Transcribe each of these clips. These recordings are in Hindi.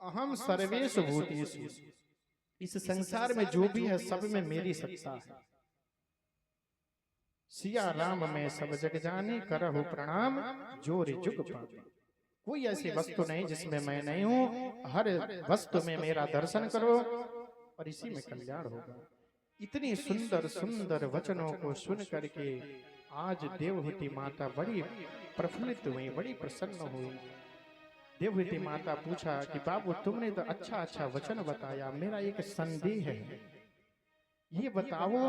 अहम सर्वेषु भूतेषु, इस संसार में जो भी है सब में मेरी सत्ता है। सिया राम में सब जग जाने, करहु प्रणाम जोर जुग पावे। कोई ऐसी वस्तु नहीं जिसमें मैं नहीं हूं, हर वस्तु में मेरा दर्शन करो और इसी में कल्याण होगा। इतनी सुंदर सुंदर वचनों को सुन करके आज देवहूति माता बड़ी प्रफुल्लित हुई, बड़ी प्रसन्न हुई। देवहूति माता पूछा कि बाबू तुमने तो अच्छा अच्छा वचन बताया, मेरा एक संदेह है, ये बताओ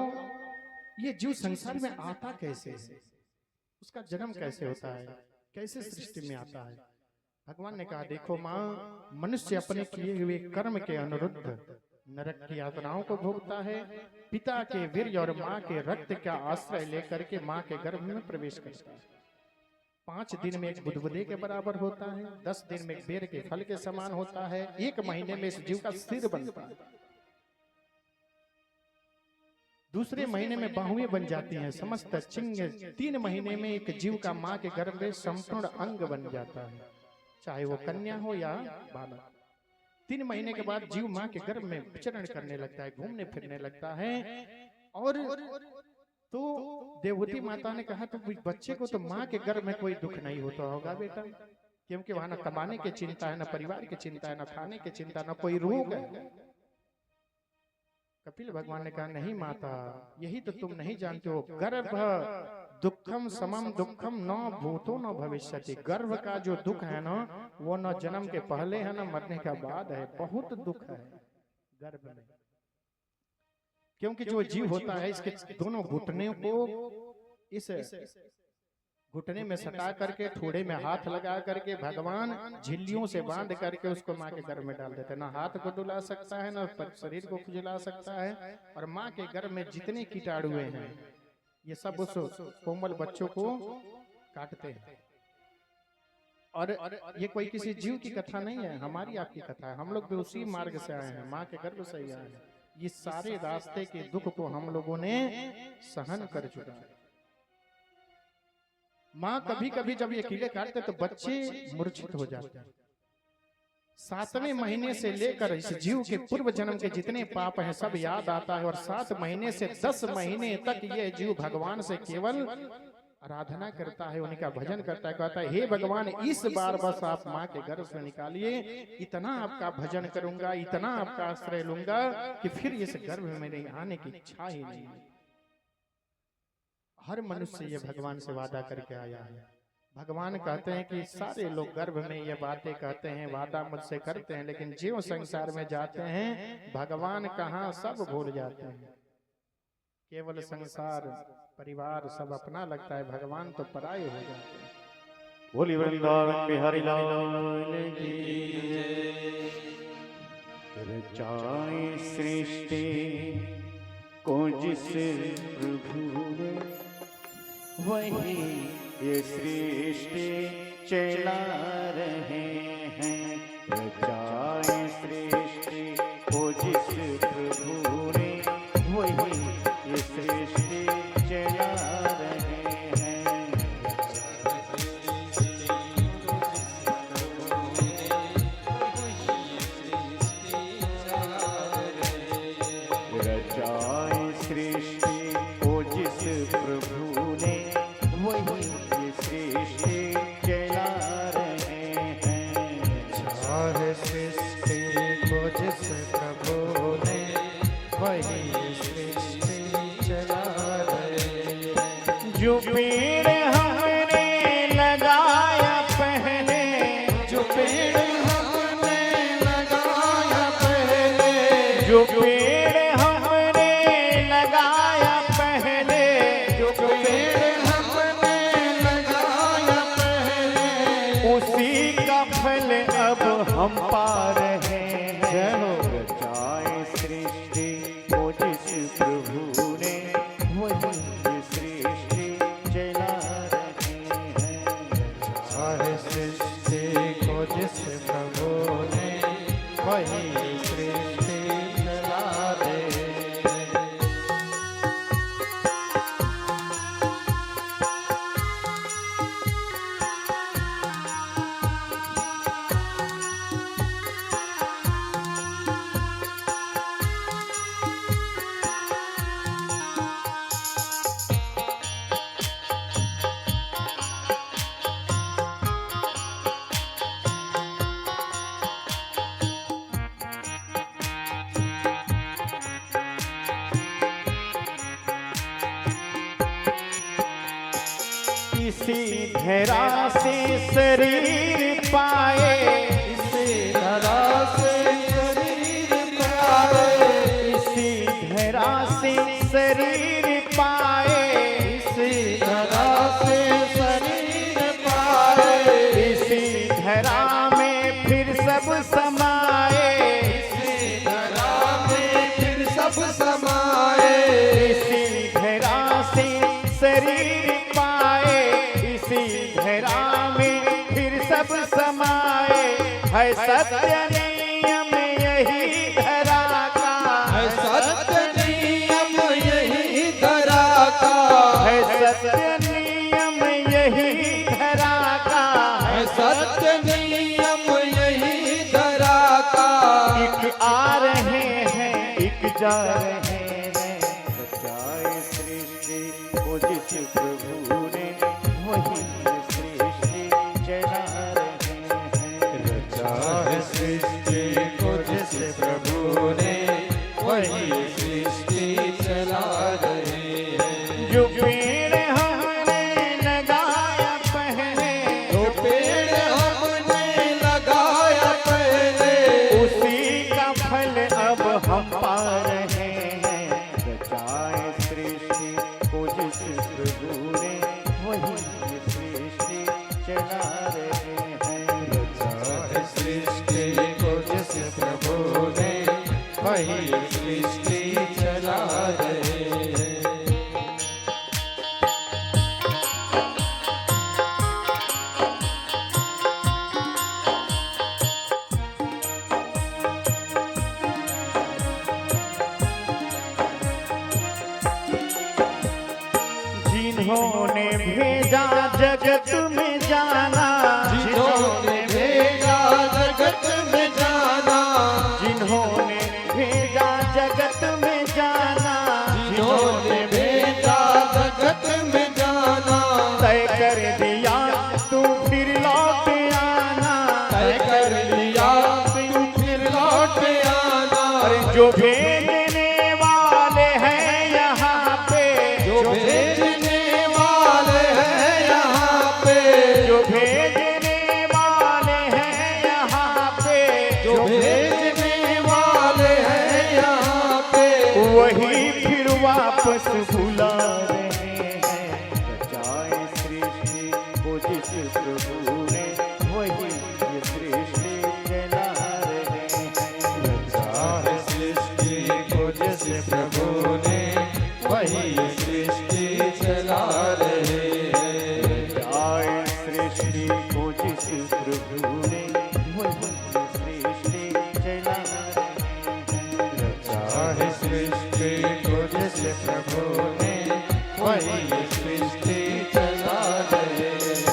ये जीव संसार में आता कैसे है, उसका जन्म कैसे होता है, कैसे सृष्टि में आता है। भगवान ने कहा देखो माँ, मनुष्य अपने किए हुए कर्म के अनुरुद्ध नरक की यातनाओं को भोगता है। पिता के वीर्य और माँ के रक्त का आश्रय लेकर के माँ के गर्भ में प्रवेश करता है। 5 दिन में एक बुदबुदे के बराबर होता है, 10 दिन में एक बेर के फल के समान होता है, 1 महीने में इस जीव का सिर बनता है, दूसरे महीने में बाहुएं बन जाती हैं, समस्त चिंग, 3 महीने में एक जीव का माँ के गर्भ में संपूर्ण अंग बन जाता है, चाहे वो कन्या हो या बालक। 3 महीने के बाद जीव माँ के गर्भ में विचरण करने लगता है, घूमने फिरने लगता है। और तो देवहूति माता ने कहा तो बच्चे को तो माँ के गर्भ में कोई दुख नहीं होता होगा बेटा, क्योंकि वहां न कमाने की चिंता है, न परिवार की चिंता है, न खाने की चिंता, न कोई रोग है। कपिल भगवान ने कहा नहीं माता, यही तो तुम नहीं जानते हो, गर्भ दुखम समम दुखम न भूतो न भविष्यति। गर्भ का जो दुख है ना, वो न जन्म के पहले है न मरने के बाद है, बहुत दुख है गर्भ में। क्योंकि जो जीव होता है इसके दोनों घुटने को इस घुटने में सटा करके, ठोड़े में हाथ लगा करके भगवान झिल्लियों से बांध करके उसको माँ के गर्भ में डाल देते हैं। ना हाथ को डुला सकता है, ना शरीर को खुजला सकता है। और माँ के गर्भ में जितने कीटाणु हैं ये सब उस कोमल बच्चों को काटते हैं। और ये कोई किसी जीव की कथा नहीं है, हमारी आपकी कथा है। हम लोग भी उसी मार्ग से आए हैं, माँ के गर्भ से ही आए हैं। ये सारे रास्ते के दुख को हम लोगों ने सहन कर चुका है। माँ कभी कभी जब ये कीड़े काटते तो बच्चे मूर्छित हो जाते हैं। 7वें महीने से लेकर इस जीव के पूर्व जन्म के जितने पाप हैं सब याद आता है। और 7 महीने से 10 महीने तक ये जीव भगवान से केवल आराधना करता है, उनका भजन करता है, कहता है हे भगवान इस बार बस आप माँ के गर्भ से निकालिए, इतना आपका भजन करूंगा, इतना आपका आश्रय लूंगा कि फिर इस गर्भ में मेरे आने की इच्छा ही नहीं। हर मनुष्य ये भगवान से वादा करके आया है। भगवान कहते हैं कि सारे लोग गर्भ में ये बातें कहते हैं, वादा मुझसे करते हैं, लेकिन जीव संसार में जाते हैं भगवान कहाँ सब भूल जाते हैं। केवल संसार परिवार सब अपना लगता है, भगवान तो पराये हो जाते हैं। बोली वृंदावन बिहारी लाल की जय। रचाए सृष्टि को जिस प्रभु ने, वही ये सृष्टि चला रहे हैं। रचाए सृष्टि को जिस प्रभु ने, वही ये सृष्टि चला रहे हैं। रचाए सृष्टि को जिस प्रभु ने, वही ये सृष्टि चला रहे हैं। चाहे सृष्टि को जिस प्रभु ने, वही सृष्टि चला रहे हैं। जो पेड़ हमने लगाया पहले, जो पेड़ हमने लगाया पहले, जो पेड़ हमने लगाया पहले, जो पेड़ हमने लगाया पहले, उसी का फल अब हम पा रहे हैं। जय हो। रचाए सृष्टि को जिस प्रभु ने, वही ये सृष्टि चला रहे हैं। चाहे सृष्टि को जिस प्रभु ने, वही सृष्टि चला रहे हैं। इसी धरा से शरीर पाए, इसी धरा से शरीर पाए, इसी धरा से शरीर पाए, इसी धरा से शरीर पाए, इसी धरा में फिर सब समाए, इसी धरा में फिर सब समाए, इसी धरा से शरीर पाए, इसी धरा में फिर सब समाए। है सत्य नियम यही धरा का, है सत्य नियम यही धरा का, है सत्य नियम यही धरा का, है सत्य नियम यही धरा का। एक आ रहे हैं एक जा रहे हैं, सच्चाई सृष्टि को जिस प्रभु ने वही सृष्टि चला रहे हैं। चाहे सृष्टि को जिस प्रभु ने वही सृष्टि चला रहे हैं। जो पेड़ हमने लगाया पहले, जो पेड़ हमने लगाया पहले, उसी का फल अब हम पा रहे हैं। सच्चाई सृष्टि को जिस प्रभु ने वही सृष्टि चला रहे हैं। चाहे सृष्टि को जिस प्रभु ने वही सृष्टि चला रहे हैं। जिन्होंने भेजा जगत में जाना, जिन्होंने भेजा जगत में जाना, जिन्होंने भेजा जगत में जाना, जिन्होंने भेजा जगत में जाना, तय कर दिया तू फिर लौट आना, तय कर लिया तू फिर लौट आना। अरे जो भेजने वाले हैं यहाँ पे, जो भेजने वाले हैं यहाँ पे, जो भेजने वाले हैं यहाँ पे, जो भेजने वाले हैं यहाँ पे, वही फिर वापस बुला रहे हैं। सच्चाई सृष्टि को जिस प्रभु ने वही ये सृष्टि चला रहे हैं। चाहे सृष्टि को जिस प्रभु ने वही सृष्टि चला रहे हैं। सच्चाई सृष्टि को जिस प्रभु ने वही सृष्टि चला रहे हैं। चाहे सृष्टि को जिस प्रभु ने वही सृष्टि चला रहे हैं।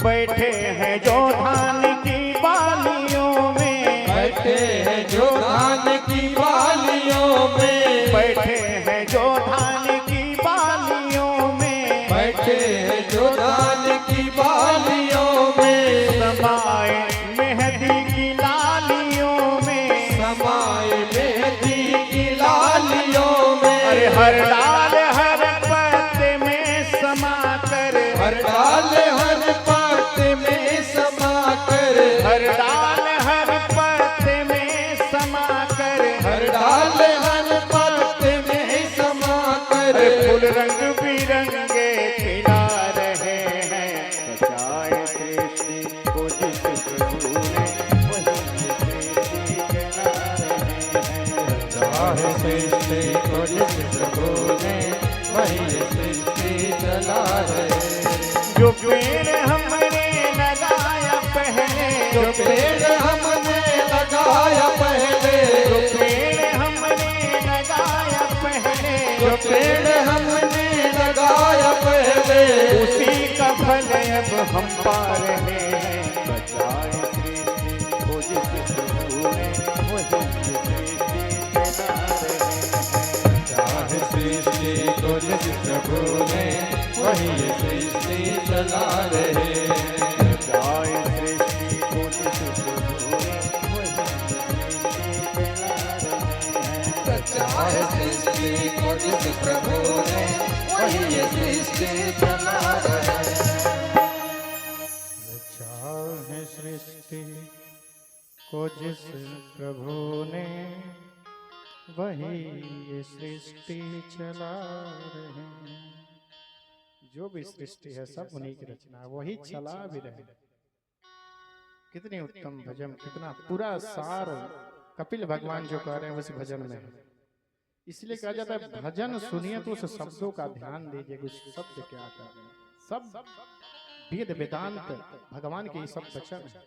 बैठे हैं जो धान की बालियों में, बैठे हैं जो धान की बालियों में, बैठे हैं जो धान की बालियों में, बैठे हैं जो धान की बालियों में, समाए मेहंदी की लालियों में, समाए मेहंदी की लालियों में। अरे हर डाल हर पत्ते में समा कर, हर डाल हर पत्ते में समा कर, हर डाल हर पत्ते में समा कर, हर डाल हर पत्ते में समा कर, अरे फूल रंग बिरंगे खिला रहे हैं। सच्चाई सृष्टि को जिस प्रभु ने वही सृष्टि चला रहे हैं। चाहे सृष्टि को जिस प्रभु ने वही सृष्टि चला रहे हैं। जो पेड़ हमने लगाया पहले, जो पेड़ हमने लगाया पहले, जो पेड़ हमने लगाया पहले, जो पेड़ हमने लगाया पहले, अब हम पा रहे हैं। बचाए सृष्टि को जिस प्रभु ने वही सृष्टि चला रहे हैं। चाहे सृष्टि को जिस प्रभु ने वही ये सृष्टि चला रहे हैं। बचाए सृष्टि को जिस प्रभु ने वही सृष्टि चला रहे हैं। चाहे सृष्टि को जिस प्रभु ने वही ये सृष्टि चला रहे हैं। चाहे सृष्टि को जिस प्रभु ने वही ये सृष्टि चला रहे हैं। जो भी सृष्टि है सब उन्हीं की रचना है, वही चला भी रहे हैं। कितनी उत्तम भजन, कितना पूरा सार कपिल भगवान जो कह रहे हैं उस भजन में है। इसलिए कहा जाता है भजन सुनिए तो उस शब्दों का ध्यान दीजिए, उस शब्द क्या कर रहे हैं। सब वेद वेदांत भगवान के ये सब वचन है।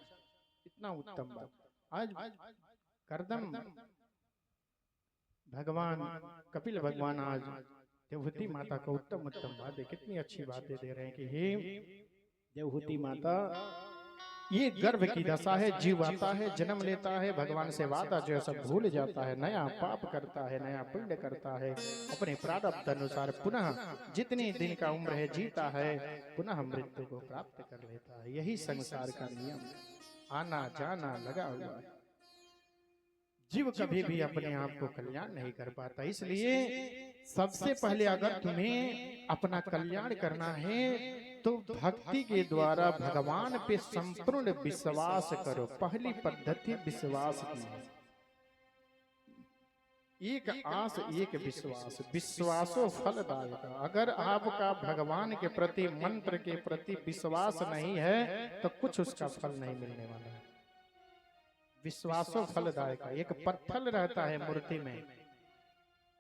इतना उत्तम बात। आज करदम भगवान कपिल भगवान आज देवहूति माता को उत्तम उत्तम बातें, कितनी अच्छी बातें दे रहे हैं कि हे देवहूति माता, ये गर्भ की दशा है, जीव आता है, जन्म लेता है, भगवान से वादा जो सब भूल जाता है, नया पाप करता है, नया पुण्य करता है, अपने प्रारब्ध अनुसार पुनः जितने दिन का उम्र है जीता है, पुनः मृत्यु को प्राप्त कर लेता है। यही संसार का नियम, आना जाना लगा हुआ है। जीव कभी भी अपने आप को कल्याण नहीं कर पाता। इसलिए सबसे पहले अगर तुम्हें अपना कल्याण करना है तो भक्ति के द्वारा भगवान पे संपूर्ण विश्वास करो। पहली पद्धति विश्वास की है। एक आस एक विश्वास, विश्वासो फलदायक। अगर आपका भगवान के प्रति, मंत्र के प्रति विश्वास नहीं है तो कुछ उसका फल नहीं मिलने वाला है। विश्वासो फलदायक। एक पत्थर रहता है मूर्ति में,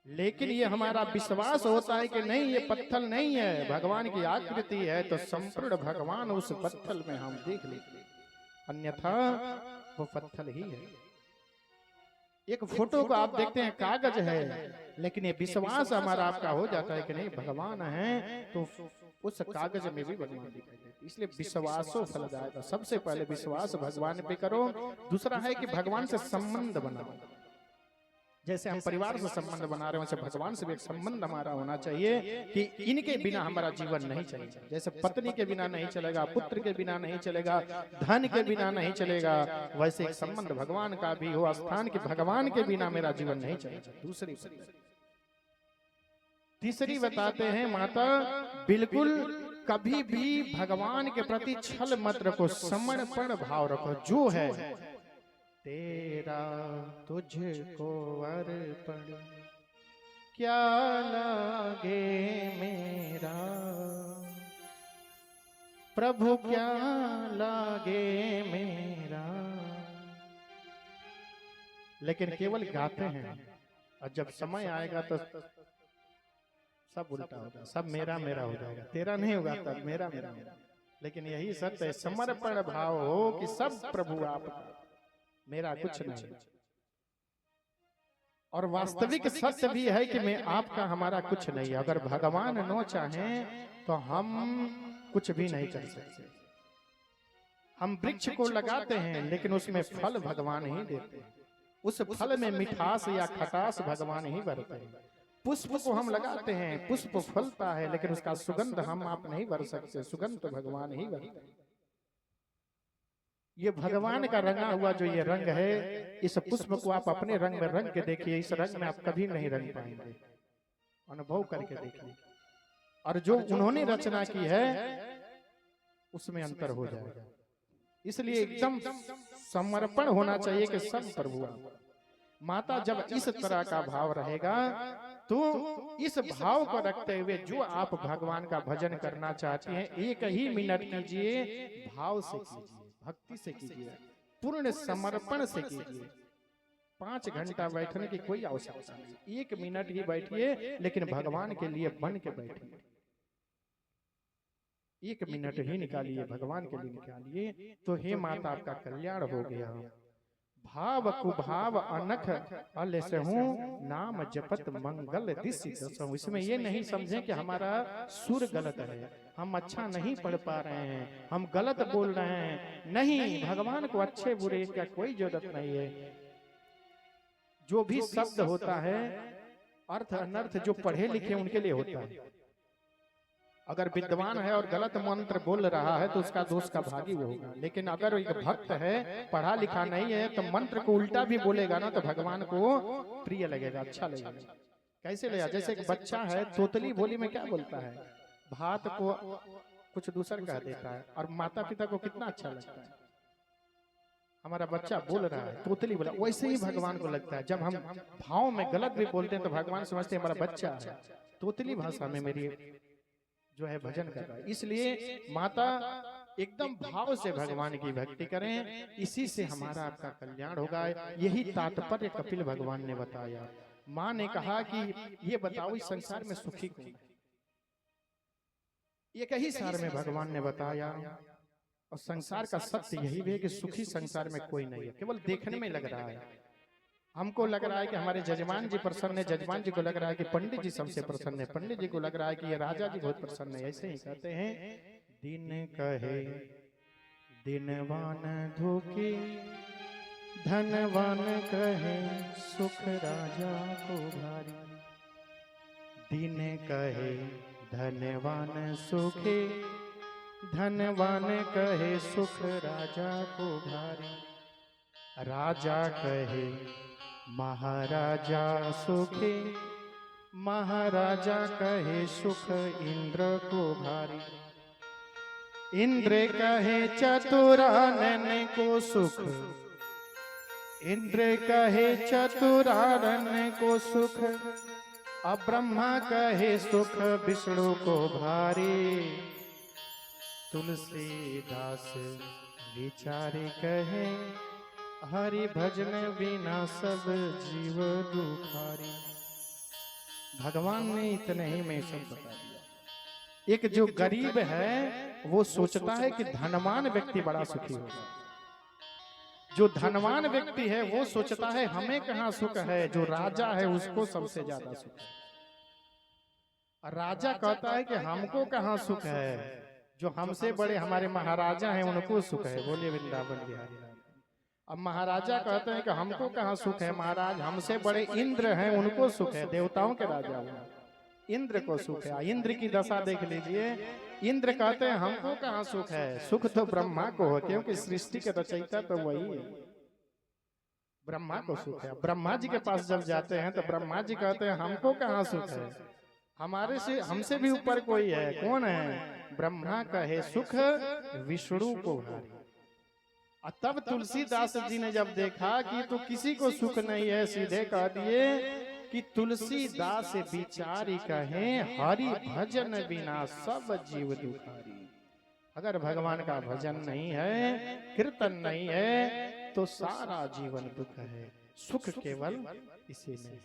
लेकिन ये हमारा विश्वास होता है कि नहीं ये पत्थर नहीं है, भगवान की आकृति है, तो संपूर्ण भगवान उस पत्थर में हम देख लेते, अन्यथा वो पत्थर ही है। एक फोटो को आप देखते हैं कागज है, लेकिन ये विश्वास हमारा आपका हो जाता है कि नहीं भगवान है, तो उस कागज में भी भगवान दिखाई देते। इसलिए विश्वासो फलदायक। सबसे पहले विश्वास भगवान पे करो। दूसरा है कि भगवान से संबंध बनाओ। जैसे हम परिवार से संबंध बना रहे हैं, वैसे भगवान से भी एक संबंध हमारा होना चाहिए कि इनके बिना हमारा जीवन नहीं चलेगा। जैसे पत्नी के बिना नहीं चलेगा, पुत्र के बिना नहीं चलेगा, धन के बिना नहीं चलेगा, वैसे एक संबंध भगवान का भी हो। स्थान के भगवान के बिना मेरा जीवन नहीं चलेगा। दूसरी तीसरी बताते हैं माता, बिल्कुल कभी भी भगवान के प्रति छल मत रखो, समर्पण भाव रखो। जो है तेरा तुझको अर्पण, क्या लागे मेरा प्रभु, क्या लागे मेरा। लेकिन केवल गाते हैं, और जब समय आएगा तो सब उल्टा होगा, सब मेरा मेरा हो जाएगा, तेरा नहीं होगा, तब मेरा मेरा होगा। लेकिन यही सत्य है, समर्पण भाव हो कि सब प्रभु आपका, मेरा कुछ नहीं। और वास्तविक सत्य भी है कि मैं आपका, हमारा कुछ नहीं। अगर भगवान न चाहें तो हम कुछ भी नहीं कर सकते। हम वृक्ष को लगाते हैं, लेकिन उसमें फल भगवान ही देते हैं। उस फल में मिठास या खटास भगवान ही भरते हैं। पुष्प को हम लगाते हैं, पुष्प फलता है, लेकिन उसका सुगंध हम आप नहीं भर सकते। सुगंध तो भगवान ही भरते हैं। ये भगवान का रंगा हुआ जो ये रंग है, इस पुष्प को आप अपने रंग में रंग के देखिए, इस रंग में आप कभी नहीं रंग पाएंगे। अनुभव करके देखिए, और जो उन्होंने रचना की है उसमें अंतर हो जाएगा। इसलिए एकदम समर्पण होना चाहिए कि सब प्रभु। माता जब इस तरह का भाव रहेगा तो इस भाव को रखते हुए जो आप भगवान का भजन करना चाहते हैं, 1 ही मिनट कीजिए, भाव से कीजिए, भक्ति से कीजिए, पूर्ण समर्पण से कीजिए। 5 घंटा बैठने की कोई आवश्यकता नहीं, 1 मिनट ही बैठिए, लेकिन भगवान के लिए बन के बैठिए। 1 मिनट ही निकालिए, भगवान के लिए निकालिए, तो हे माता आपका कल्याण हो गया। भाव कुभाव अनख अल से हूँ, नाम जपत मंगल दिशि दसहूं। इसमें ये नहीं समझें कि हमारा सुर गलत है, हम अच्छा नहीं पढ़ पा रहे हैं, हम गलत बोल रहे हैं। नहीं, भगवान को अच्छे बुरे का कोई जरूरत नहीं है। जो भी शब्द होता है अर्थ अनर्थ जो पढ़े लिखे उनके लिए होता है। अगर विद्वान है और गलत मंत्र बोल रहा है तो उसका दोष का भागी वो होगा। लेकिन अगर एक भक्त है, पढ़ा लिखा नहीं है, तो मंत्र को उल्टा भी बोलेगा ना तो भगवान को प्रिय लगेगा, अच्छा लगेगा। कैसे लगेगा? जैसे एक बच्चा है, तोतली बोली में क्या बोलता है? भात को कुछ दूसरा कह देता है, और माता पिता को कितना अच्छा लगता है। हमारा बच्चा बोल रहा है, तोतली बोला, वैसे ही भगवान को लगता है। जब हम भाव में गलत भी बोलते हैं तो भगवान समझते हैं हमारा बच्चा है, तोतली भाषा में मेरी जो है भजन कर रहा है। इसलिए माता एकदम भाव से भगवान की भक्ति करें, इसी से हमारा आपका कल्याण होगा। यही तात्पर्य कपिल भगवान ने बताया। माँ ने कहा कि ये बताओ इस संसार में सुखी कौन है? एक ही सार में भगवान ने बताया। और संसार का सत्य यही भी है कि सुखी संसार में कोई नहीं है, केवल देखने में लग रहा है। हमको लग रहा है कि हमारे जजमान जी प्रसन्न है, जजमान जी को लग रहा है कि पंडित जी सबसे प्रसन्न है, पंडित जी को लग रहा है कि ये राजा जी बहुत प्रसन्न है। ऐसे ही कहते हैं, दिन कहे दिनवान धोखे, धनवान कहे सुख राजा को भारी। दिन कहे धनवान सुखे, धनवान कहे सुख राजा को भारी। राजा कहे महाराजा सुखे, महाराजा कहे सुख इंद्र को भारी। इंद्र कहे चतुरानन को सुख, इंद्र कहे चतुरानन को सुख। अब ब्रह्मा कहे सुख विष्णु को भारी। तुलसीदास विचारी कहे, हरि भजन बिना सब जीव दुखारी। भगवान ने इतने ही में सब बता दिया। एक जो गरीब है वो सोचता है कि धनवान व्यक्ति बड़ा सुखी होगा। जो धनवान व्यक्ति है वो सोचता है हमें कहाँ सुख है, जो राजा है उसको सबसे ज्यादा सुख है। और राजा कहता है कि हमको कहाँ सुख है, जो हमसे बड़े हमारे महाराजा हैं उनको सुख है। बोलिए वृंदावन बिहारी। अब महाराजा कहते हैं कि हमको कहाँ सुख है, महाराज हमसे बड़े इंद्र हैं उनको सुख है, देवताओं के राजा हैं, इंद्र को सुख है। इंद्र की दशा देख लीजिए। इंद्र कहते हैं हमको कहाँ सुख है, सुख तो ब्रह्मा को हो, क्योंकि सृष्टि के रचयिता तो वही है, ब्रह्मा को सुख है। ब्रह्मा जी के पास जब जाते हैं तो ब्रह्मा जी कहते हैं हमको कहाँ सुख है, हमारे से हमसे भी ऊपर कोई है। कौन है? ब्रह्मा कहे सुख विष्णु को भारी। तब तुलसीदास जी ने जब देखा कि तो किसी को सुख नहीं है, सीधे कह दिए कि तुलसीदास विचारी कहे, हरि भजन बिना सब जीव दुखारी। अगर भगवान का भजन नहीं है, कीर्तन नहीं है, तो सारा जीवन दुख है, सुख केवल इसी में।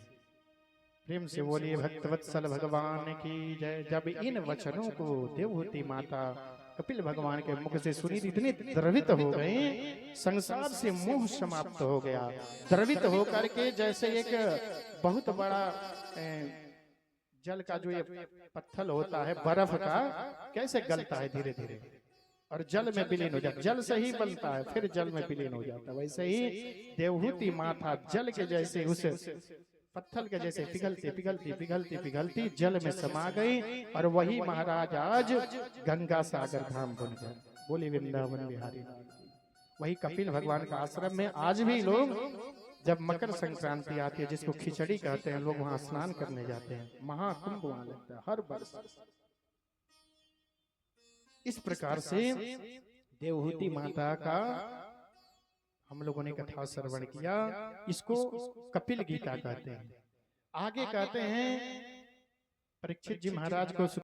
प्रेम से बोलिए भक्तवत्सल भगवान की जय। जब इन वचनों को देवहूति माता कपिल भगवान के मुख से सुनी, इतने द्रवित हो गए, संसार से मोह समाप्त हो गया। द्रवित होकर के जैसे एक बहुत बड़ा जल का जो ये पत्थर होता है बर्फ का, कैसे गलता है धीरे धीरे और जल में विलीन हो जाता, जल से ही बनता है फिर जल में विलीन हो जाता है। वैसे ही देवहूति माता जल के जैसे उस पत्थर के जैसे पिघलती पिघलती पिघलती पिघलती जल में समा गई, और वही महाराज आज गंगा सागर धाम बन गए। बोली वृंदावन बिहारी। वही कपिल भगवान का आश्रम में आज भी लोग जब मकर संक्रांति आती है, जिसको खिचड़ी कहते हैं, लोग वहां स्नान करने जाते हैं, महाकुंभ वहां लगता है हर वर्ष। इस प्रकार से देवहूति माता का हम लोगों ने कथा श्रवण किया। इसको कपिल गीता कहते हैं। आगे कहते हैं परीक्षित जी महाराज को